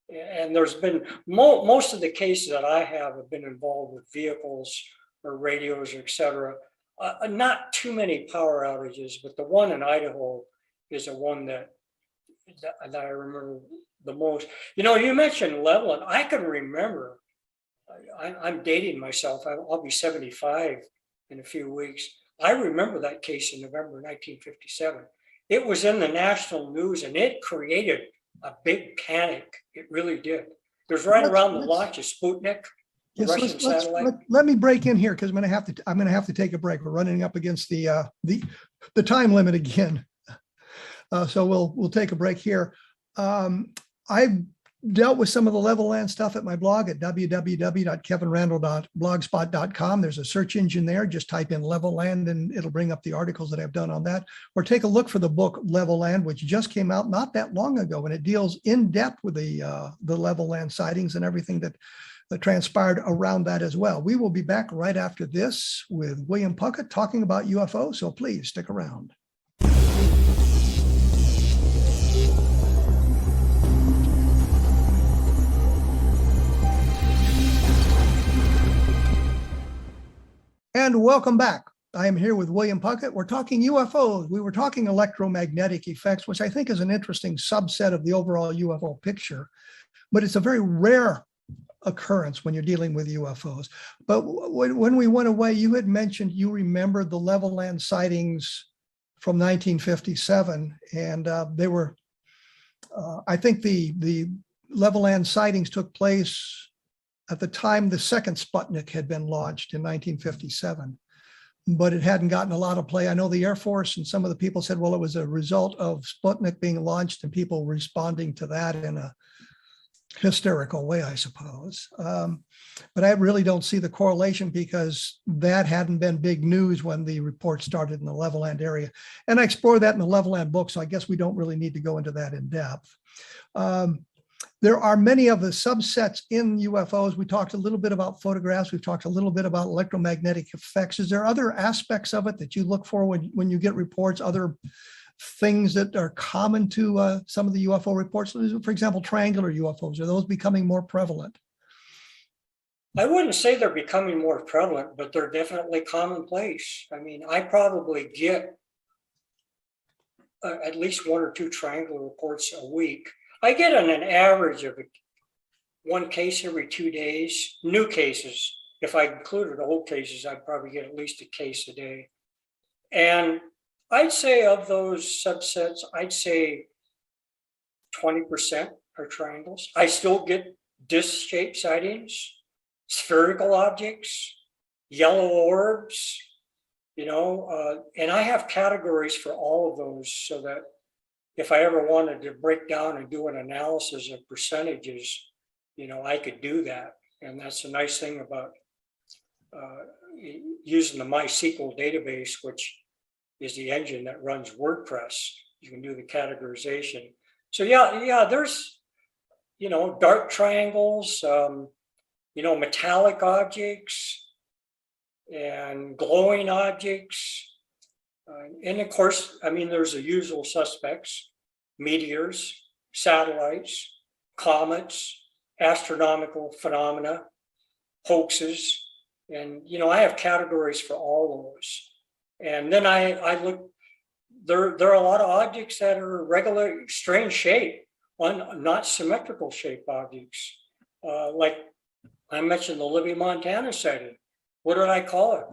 and there's been most of the cases that I have been involved with vehicles or radios, or et cetera. Not too many power outages, but the one in Idaho is the one that I remember the most. You mentioned Levelland. I can remember, I'm dating myself. I'll be 75 in a few weeks. I remember that case in November 1957. It was in the national news, and it created a big panic. It really did. It was right around the launch of Sputnik. Yes, Russian satellite. let me break in here because I'm going to have to take a break. We're running up against the time limit again, so we'll take a break here. I've dealt with some of the Level Land stuff at my blog at www.kevinrandle.blogspot.com. There's a search engine there. Just type in Level Land and it'll bring up the articles that I've done on that. Or take a look for the book Level Land, which just came out not that long ago, and it deals in depth with the Level Land sightings and everything that transpired around that as well. We will be back right after this with William Puckett talking about UFO, so please stick around. And welcome back. I am here with William Puckett. We're talking UFOs. We were talking electromagnetic effects, which I think is an interesting subset of the overall UFO picture, but it's a very rare occurrence when you're dealing with UFOs. But when we went away, you had mentioned you remembered the Levelland sightings from 1957, and they were, I think the Levelland sightings took place at the time the second Sputnik had been launched in 1957. But it hadn't gotten a lot of play. I know the Air Force and some of the people said, well, it was a result of Sputnik being launched and people responding to that in a hysterical way, I suppose. But I really don't see the correlation because that hadn't been big news when the report started in the Levelland area. And I explore that in the Levelland book, so I guess we don't really need to go into that in depth. There are many of the subsets in UFOs. We talked a little bit about photographs. We've talked a little bit about electromagnetic effects. Is there other aspects of it that you look for when you get reports, other things that are common to some of the UFO reports? For example, triangular UFOs, are those becoming more prevalent? I wouldn't say they're becoming more prevalent, but they're definitely commonplace. I mean, I probably get at least 1 or 2 triangular reports a week. I get on an average of 1 case every 2 days, new cases. If I included old cases, I'd probably get at least a case a day. And I'd say of those subsets, I'd say 20% are triangles. I still get disc-shaped sightings, spherical objects, yellow orbs, and I have categories for all of those so that if I ever wanted to break down and do an analysis of percentages, I could do that. And that's a nice thing about using the MySQL database, which is the engine that runs WordPress. You can do the categorization. So yeah, there's, dark triangles, metallic objects and glowing objects. And of course, there's the usual suspects: meteors, satellites, comets, astronomical phenomena, hoaxes. And, I have categories for all those. And then I look, there are a lot of objects that are regular, strange shape, not symmetrical shape objects. Like I mentioned the Libby, Montana sighting. What did I call it?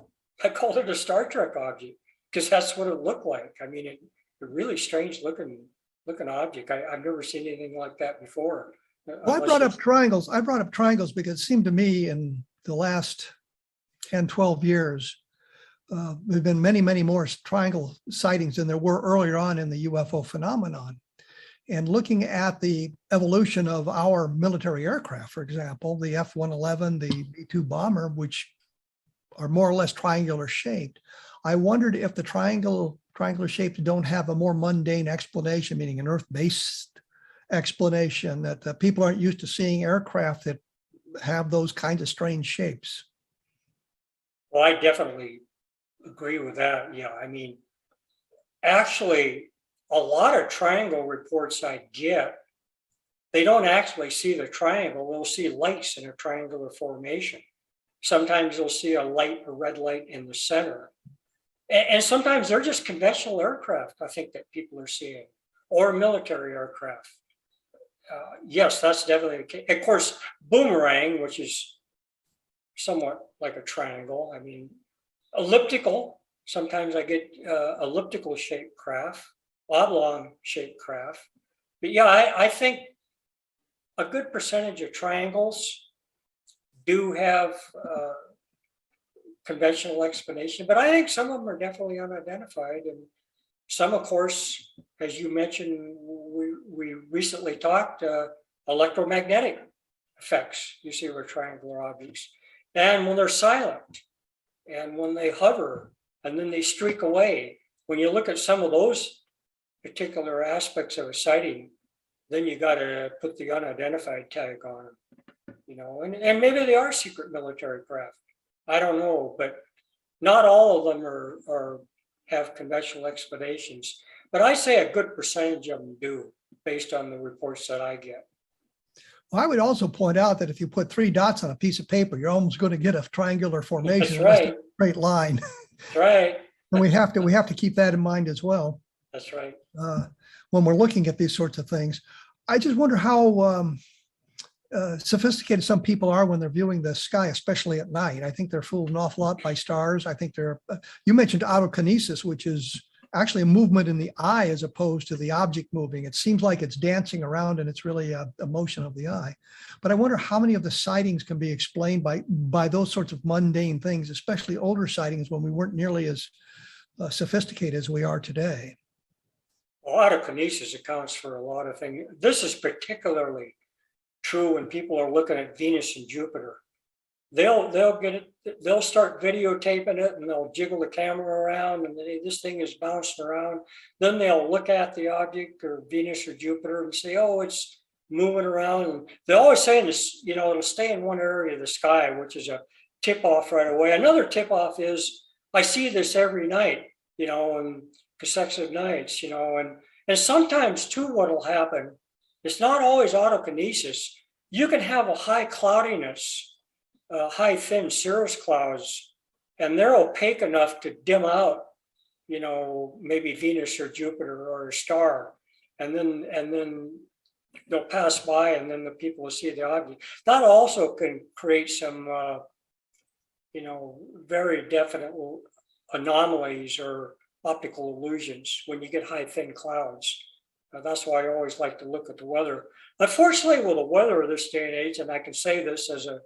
I called it a Star Trek object, because that's what it looked like. I mean, a really strange looking object. I've never seen anything like that before. Well, I brought up triangles. Because it seemed to me in the last 10, 12 years, there have been many, many more triangle sightings than there were earlier on in the UFO phenomenon. And looking at the evolution of our military aircraft, for example, the F-111, the B-2 bomber, which are more or less triangular shaped, I wondered if the triangular shapes don't have a more mundane explanation, meaning an Earth-based explanation, that people aren't used to seeing aircraft that have those kinds of strange shapes. Well, I definitely agree with that. Yeah, actually, a lot of triangle reports I get, they don't actually see the triangle. They'll see lights in a triangular formation. Sometimes you'll see a red light in the center. And sometimes they're just conventional aircraft, I think, that people are seeing, or military aircraft. Yes, that's definitely the case. Of course, boomerang, which is somewhat like a triangle. Elliptical. Sometimes I get elliptical shaped craft, oblong shaped craft. But yeah, I think a good percentage of triangles do have conventional explanation, but I think some of them are definitely unidentified. And some, of course, as you mentioned, we recently talked electromagnetic effects you see with triangular objects. And when they're silent and when they hover and then they streak away, when you look at some of those particular aspects of a sighting, then you got to put the unidentified tag on them, and maybe they are secret military craft. I don't know, but not all of them have conventional explanations. But I say a good percentage of them do, based on the reports that I get. Well, I would also point out that if you put 3 dots on a piece of paper, you're almost going to get a triangular formation. That's unless right. it's a straight line. That's right. And we have to keep that in mind as well That's right. when we're looking at these sorts of things. I just wonder how sophisticated some people are when they're viewing the sky, especially at night. I think they're fooled an awful lot by stars. I think you mentioned autokinesis, which is actually a movement in the eye as opposed to the object moving. It seems like it's dancing around and it's really a motion of the eye. But I wonder how many of the sightings can be explained by those sorts of mundane things, especially older sightings when we weren't nearly as sophisticated as we are today. Autokinesis accounts for a lot of things. This is particularly true when people are looking at Venus and Jupiter. They'll get it, they'll start videotaping it and they'll jiggle the camera around and this thing is bouncing around. Then they'll look at the object or Venus or Jupiter and say, oh, it's moving around. And they're always saying this, it'll stay in one area of the sky, which is a tip off right away. Another tip off is I see this every night, and consecutive nights, and sometimes too, what'll happen, it's not always autokinesis. You can have a high cloudiness, high thin cirrus clouds, and they're opaque enough to dim out, maybe Venus or Jupiter or a star, and then they'll pass by, and then the people will see the object. That also can create some, very definite anomalies or optical illusions when you get high thin clouds. That's why I always like to look at the weather. Unfortunately, with the weather of this day and age, and I can say this as a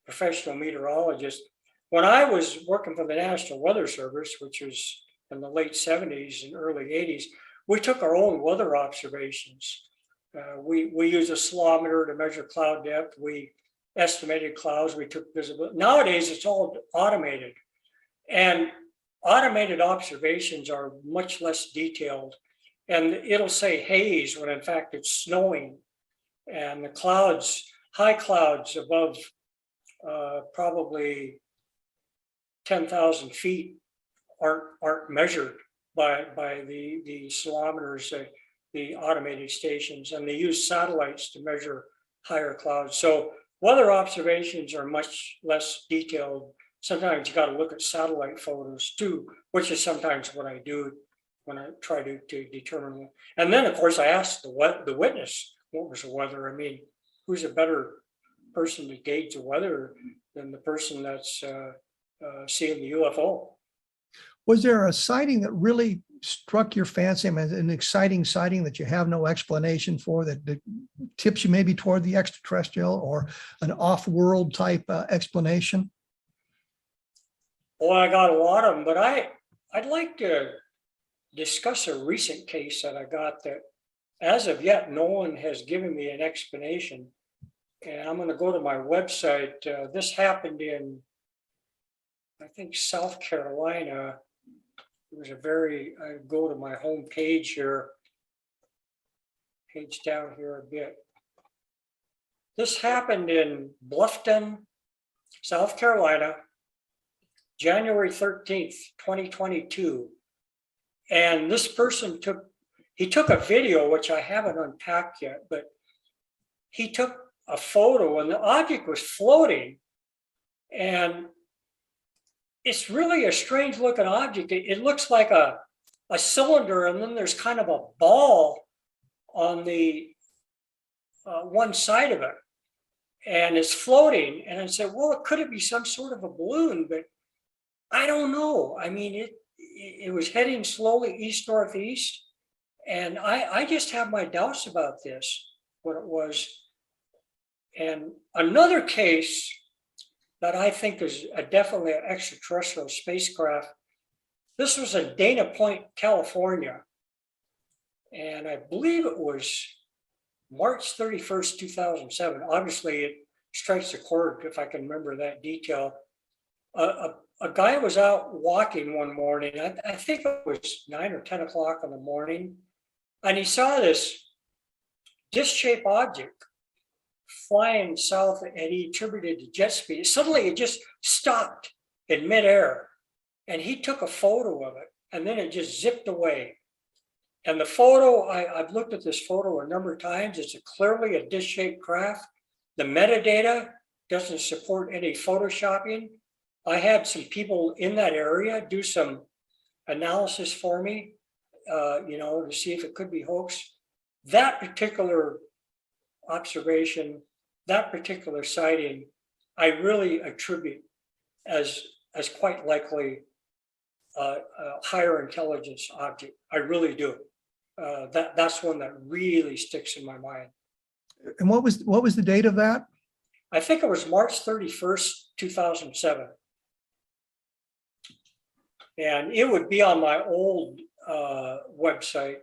professional meteorologist, when I was working for the National Weather Service, which was in the late 70s and early 80s, we took our own weather observations. We used a salometer to measure cloud depth. We estimated clouds. We took visibility. Nowadays, it's all automated. And automated observations are much less detailed. And it'll say haze when in fact it's snowing. And the clouds, high clouds above probably 10,000 feet aren't measured by the salometers, the automated stations, and they use satellites to measure higher clouds. So weather observations are much less detailed. Sometimes you got to look at satellite photos too, which is sometimes what I do when I try to determine. And then, of course, I asked the witness, what was the weather? I mean, who's a better person to gauge the weather than the person that's seeing the UFO? Was there a sighting that really struck your fancy? I mean, an exciting sighting that you have no explanation for, that tips you maybe toward the extraterrestrial, or an off-world type explanation? Well, I got a lot of them, but I'd like to discuss a recent case that I got that as of yet, no one has given me an explanation. And I'm going to go to my website. This happened in, I think, South Carolina. It was I go to my home page here, page down here a bit. This happened in Bluffton, South Carolina, January 13th, 2022. And this person took a video, which I haven't unpacked yet, but he took a photo and the object was floating. And it's really a strange looking object. It looks like a cylinder, and then there's kind of a ball on the one side of it. And it's floating. And I said, well, could it be some sort of a balloon? But I don't know. I mean, it was heading slowly east-northeast. And I just have my doubts about this, what it was. And another case that I think is definitely an extraterrestrial spacecraft. This was in Dana Point, California. And I believe it was March 31st, 2007. Obviously, it strikes a chord if I can remember that detail. A guy was out walking one morning. I think it was 9 or 10 o'clock in the morning. And he saw this disc-shaped object flying south, and he attributed to jet speed. Suddenly it just stopped in midair, and he took a photo of it, and then it just zipped away. And the photo, I've looked at this photo a number of times. It's clearly a disc-shaped craft. The metadata doesn't support any photoshopping. I had some people in that area do some analysis for me, to see if it could be hoax. That particular observation, that particular sighting, I really attribute as quite likely a higher intelligence object. I really do. That's one that really sticks in my mind. And what was the date of that? I think it was March 31st, 2007. And it would be on my old website.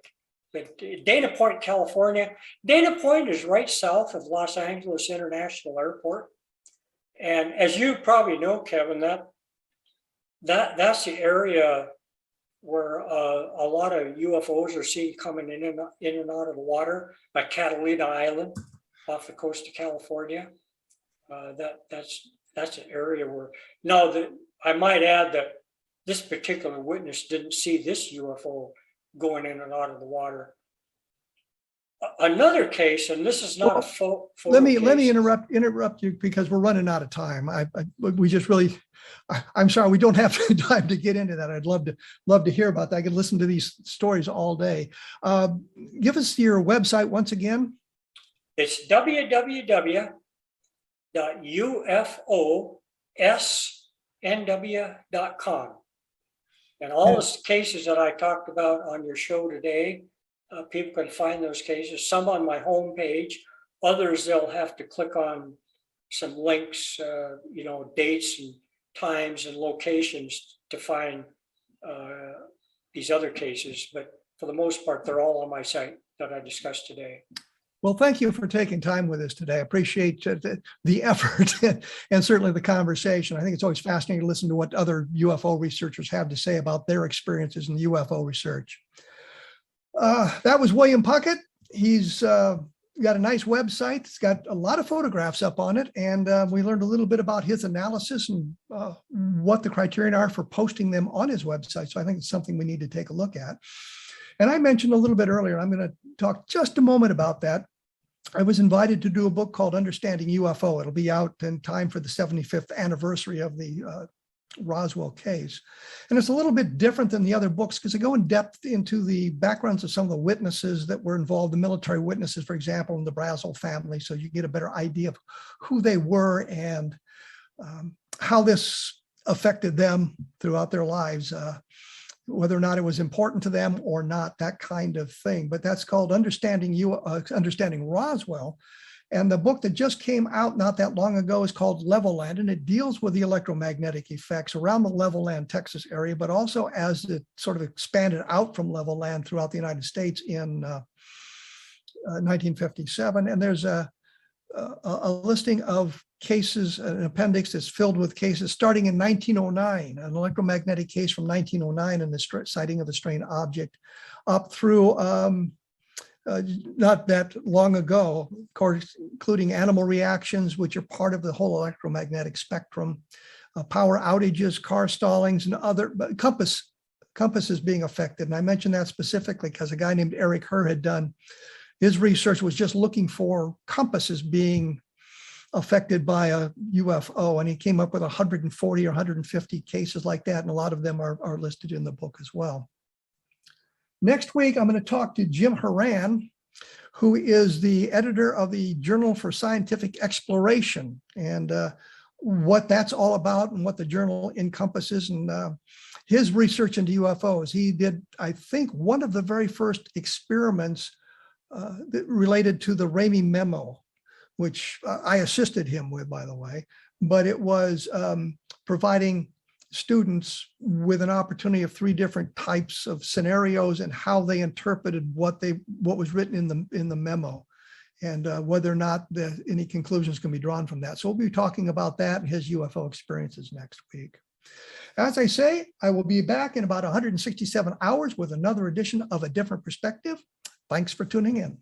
But Dana Point, California. Dana Point is right south of Los Angeles International Airport. And as you probably know, Kevin, that's the area where a lot of UFOs are seen coming in and out of the water, like Catalina Island off the coast of California. That's an area where, now I might add that this particular witness didn't see this UFO going in and out of the water. Another case, and this is not a photo let me case. interrupt you because we're running out of time. I'm sorry, we don't have time to get into that. I'd love to hear about that. I could listen to these stories all day. Give us your website once again. It's www.ufosnw.com. And all the cases that I talked about on your show today, people can find those cases, some on my homepage, others they'll have to click on some links, dates and times and locations to find these other cases. But for the most part, they're all on my site that I discussed today. Well, thank you for taking time with us today. I appreciate the effort and certainly the conversation. I think it's always fascinating to listen to what other UFO researchers have to say about their experiences in UFO research. That was William Puckett. He's got a nice website. It's got a lot of photographs up on it. And we learned a little bit about his analysis and what the criteria are for posting them on his website. So I think it's something we need to take a look at. And I mentioned a little bit earlier, I'm going to talk just a moment about that. I was invited to do a book called Understanding UFO. It'll be out in time for the 75th anniversary of the Roswell case. And it's a little bit different than the other books because I go in depth into the backgrounds of some of the witnesses that were involved, the military witnesses, for example, in the Brazel family. So you get a better idea of who they were and how this affected them throughout their lives, whether or not it was important to them or not, that kind of thing. But that's called Understanding Roswell. And the book that just came out not that long ago is called Level Land, and it deals with the electromagnetic effects around the Level Land, Texas area, but also as it sort of expanded out from Level Land throughout the United States in 1957. And there's a listing of cases, an appendix that's filled with cases starting in 1909, an electromagnetic case from 1909 and the sighting of the strange object up through not that long ago, of course, including animal reactions, which are part of the whole electromagnetic spectrum, power outages, car stallings, and other compasses being affected. And I mentioned that specifically because a guy named Eric Herr had done his research was just looking for compasses being affected by a UFO, and he came up with 140 or 150 cases like that, and a lot of them are listed in the book as well. Next week, I'm going to talk to Jim Horan, who is the editor of the Journal for Scientific Exploration, and what that's all about and what the journal encompasses, and his research into UFOs. He did, I think, one of the very first experiments that related to the Ramey memo, which I assisted him with, by the way, but it was providing students with an opportunity of 3 different types of scenarios and how they interpreted what was written in the memo, and whether or not any conclusions can be drawn from that. So we'll be talking about that and his UFO experiences next week. As I say, I will be back in about 167 hours with another edition of A Different Perspective. Thanks for tuning in.